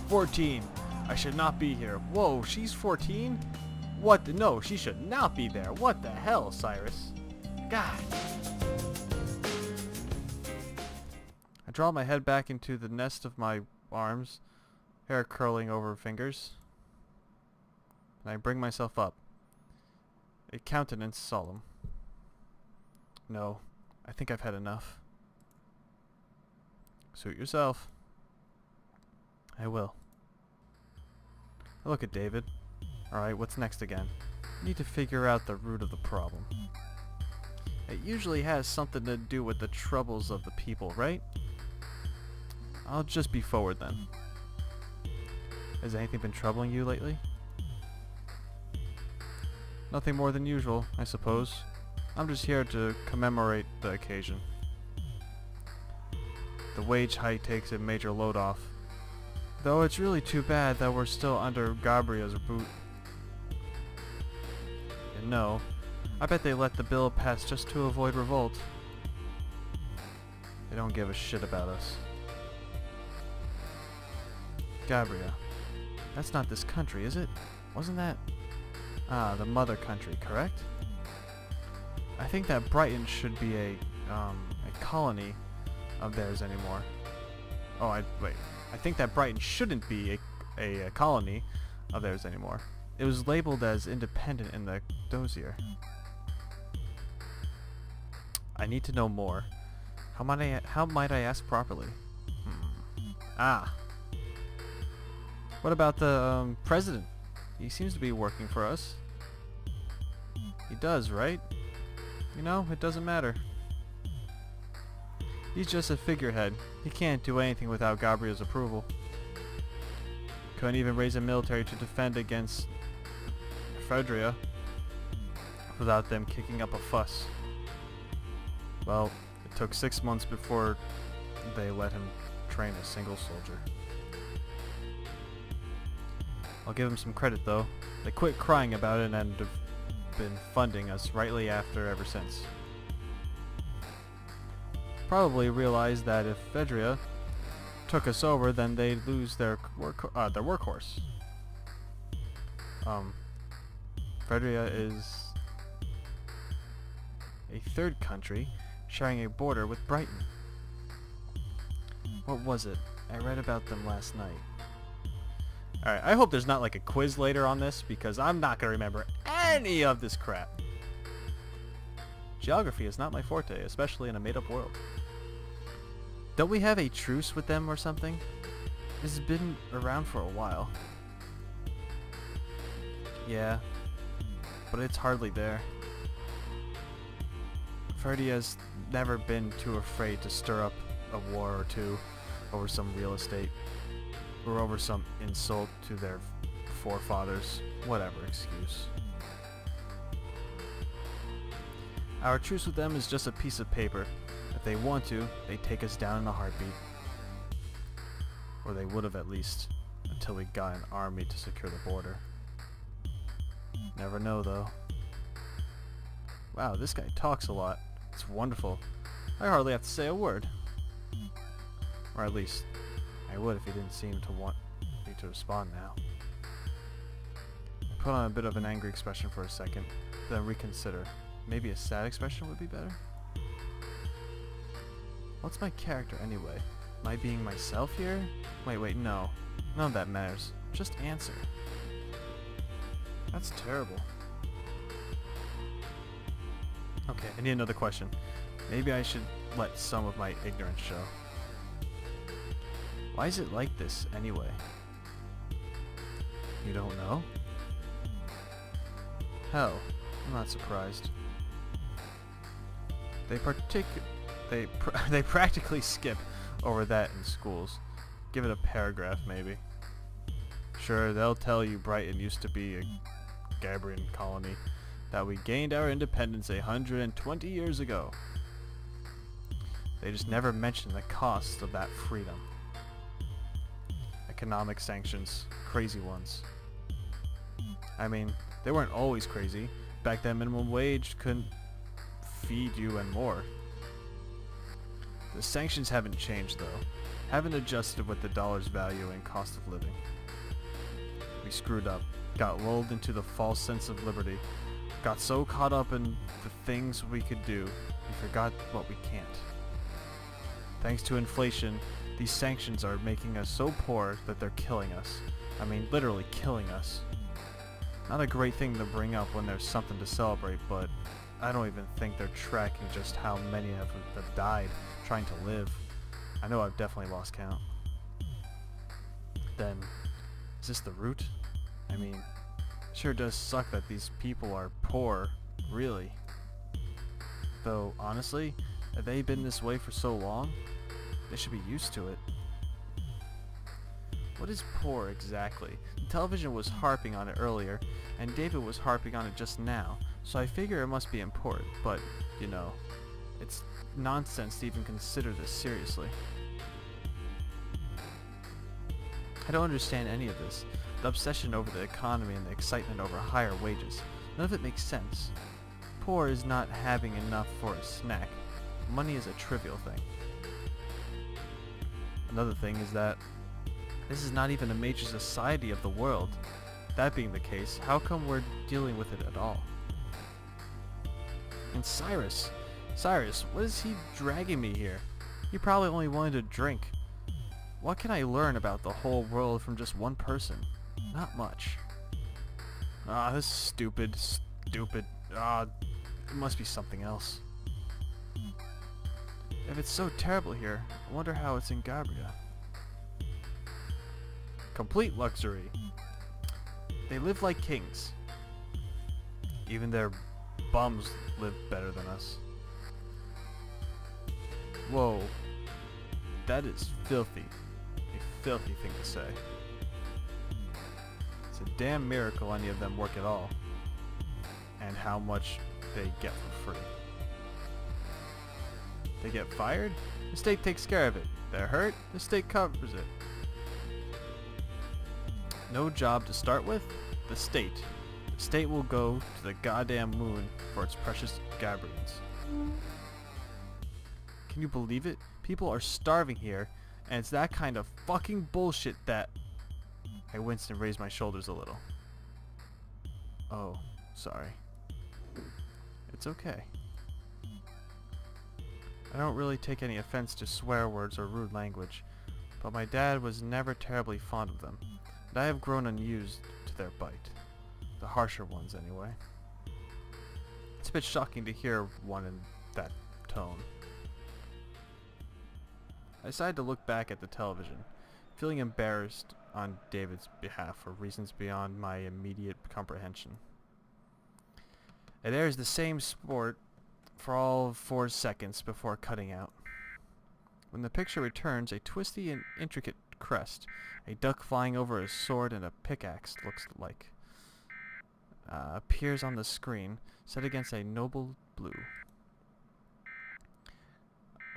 14. I should not be here. Whoa, she's 14? What? No, she should not be there. What the hell, Cyrus? God. I draw my head back into the nest of my arms, hair curling over fingers, and I bring myself up, a countenance solemn. No, I think I've had enough. Suit yourself. I will. I look at David. Alright, what's next again? Need to figure out the root of the problem. It usually has something to do with the troubles of the people, right? I'll just be forward then. Has anything been troubling you lately? Nothing more than usual, I suppose. I'm just here to commemorate the occasion. The wage hike takes a major load off. Though it's really too bad that we're still under Gabria's boot. And no, I bet they let the bill pass just to avoid revolt. They don't give a shit about us. Gabria. That's not this country, is it? Wasn't that... Ah, the mother country, correct? I think that Brighton should be a colony of theirs anymore. Oh, wait. I think that Brighton shouldn't be a colony of theirs anymore. It was labeled as independent in the dossier. I need to know more. How might I ask properly? Ah. What about the president? He seems to be working for us. He does, right? You know, it doesn't matter. He's just a figurehead. He can't do anything without Gabriel's approval. Couldn't even raise a military to defend against Fredria without them kicking up a fuss. Well, it took 6 months before they let him train a single soldier. I'll give them some credit though. They quit crying about it and have been funding us rightly after ever since. Probably realized that if Fedria took us over, then they'd lose their workhorse. Fedria is a third country sharing a border with Brighton. What was it? I read about them last night. Alright, I hope there's not like a quiz later on this, because I'm not going to remember any of this crap. Geography is not my forte, especially in a made-up world. Don't we have a truce with them or something? This has been around for a while. Yeah, but it's hardly there. Ferdia's never been too afraid to stir up a war or two over some real estate. Or over some insult to their forefathers. Whatever excuse. Our truce with them is just a piece of paper. If they want to, they take us down in a heartbeat. Or they would have at least, until we got an army to secure the border. Never know though. Wow, this guy talks a lot. It's wonderful. I hardly have to say a word. Or at least, I would if he didn't seem to want me to respond now. I put on a bit of an angry expression for a second, then reconsider. Maybe a sad expression would be better? What's my character anyway? Am I being myself here? Wait, no. None of that matters. Just answer. That's terrible. Okay, I need another question. Maybe I should let some of my ignorance show. Why is it like this, anyway? You don't know? Hell, I'm not surprised. They practically skip over that in schools. Give it a paragraph, maybe. Sure, they'll tell you Brighton used to be a Gabrian colony, that we gained our independence 120 years ago. They just never mention the cost of that freedom. Economic sanctions, crazy ones. I mean, they weren't always crazy. Back then, minimum wage couldn't feed you and more. The sanctions haven't changed though. Haven't adjusted with the dollar's value and cost of living. We screwed up, got lulled into the false sense of liberty, got so caught up in the things we could do, we forgot what we can't. Thanks to inflation, these sanctions are making us so poor that they're killing us. I mean, literally killing us. Not a great thing to bring up when there's something to celebrate, but I don't even think they're tracking just how many of them have died trying to live. I know I've definitely lost count. Then, is this the root? I mean, it sure does suck that these people are poor, really. Though, honestly, have they been this way for so long? They should be used to it. What is poor exactly? The television was harping on it earlier, and David was harping on it just now, so I figure it must be important, but, you know, it's nonsense to even consider this seriously. I don't understand any of this. The obsession over the economy and the excitement over higher wages. None of it makes sense. Poor is not having enough for a snack. Money is a trivial thing. Another thing is that this is not even a major society of the world. That being the case, how come we're dealing with it at all? And Cyrus, what is he dragging me here? He probably only wanted to drink. What can I learn about the whole world from just one person? Not much. This is stupid. It must be something else. If it's so terrible here, I wonder how it's in Gabbria. Complete luxury. They live like kings. Even their bums live better than us. Whoa. That is filthy. A filthy thing to say. It's a damn miracle any of them work at all. And how much they get for free. They get fired? The state takes care of it. They're hurt? The state covers it. No job to start with? The state. The state will go to the goddamn moon for its precious Gabrians. Can you believe it? People are starving here, and it's that kind of fucking bullshit that... I winced and raised my shoulders a little. Oh, sorry. It's okay. I don't really take any offense to swear words or rude language, but my dad was never terribly fond of them, and I have grown unused to their bite. The harsher ones, anyway. It's a bit shocking to hear one in that tone. I decided to look back at the television, feeling embarrassed on David's behalf for reasons beyond my immediate comprehension. It airs the same sport for all 4 seconds before cutting out. When the picture returns, a twisty and intricate crest, a duck flying over a sword and a pickaxe looks like, appears on the screen, set against a noble blue.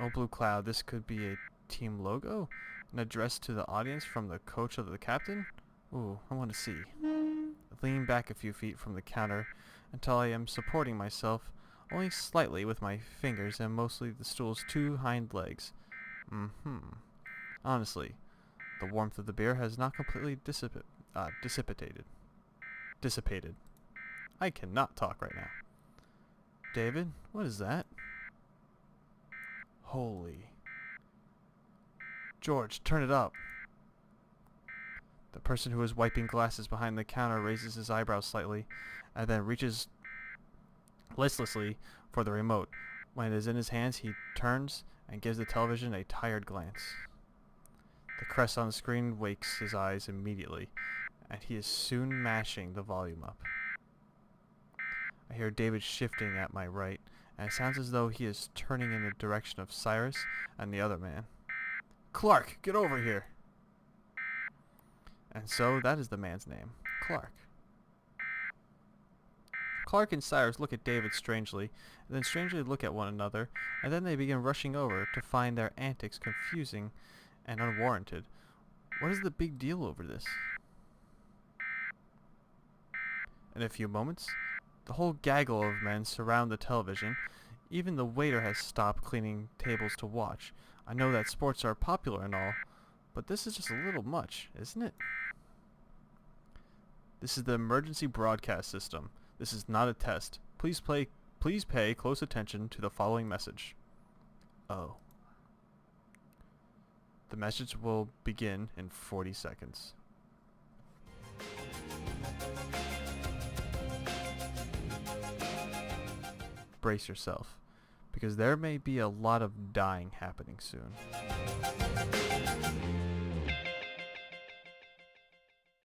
Oh, blue cloud, this could be a team logo? An address to the audience from the coach of the captain? Ooh, I want to see. I lean back a few feet from the counter until I am supporting myself only slightly with my fingers and mostly the stool's 2 hind legs. Honestly, the warmth of the beer has not completely dissipated. I cannot talk right now. David, what is that? Holy. George, turn it up. The person who is wiping glasses behind the counter raises his eyebrows slightly and then reaches listlessly for the remote. When it is in his hands, he turns and gives the television a tired glance. The crest on the screen wakes his eyes immediately, and he is soon mashing the volume up. I hear David shifting at my right, and it sounds as though he is turning in the direction of Cyrus and the other man. Clark, get over here! And so that is the man's name, Clark. Clark and Cyrus look at David strangely, and then strangely look at one another, and then they begin rushing over to find their antics confusing and unwarranted. What is the big deal over this? In a few moments, the whole gaggle of men surround the television. Even the waiter has stopped cleaning tables to watch. I know that sports are popular and all, but this is just a little much, isn't it? This is the emergency broadcast system. This is not a test. Please pay close attention to the following message. Oh. The message will begin in 40 seconds. Brace yourself, because there may be a lot of dying happening soon.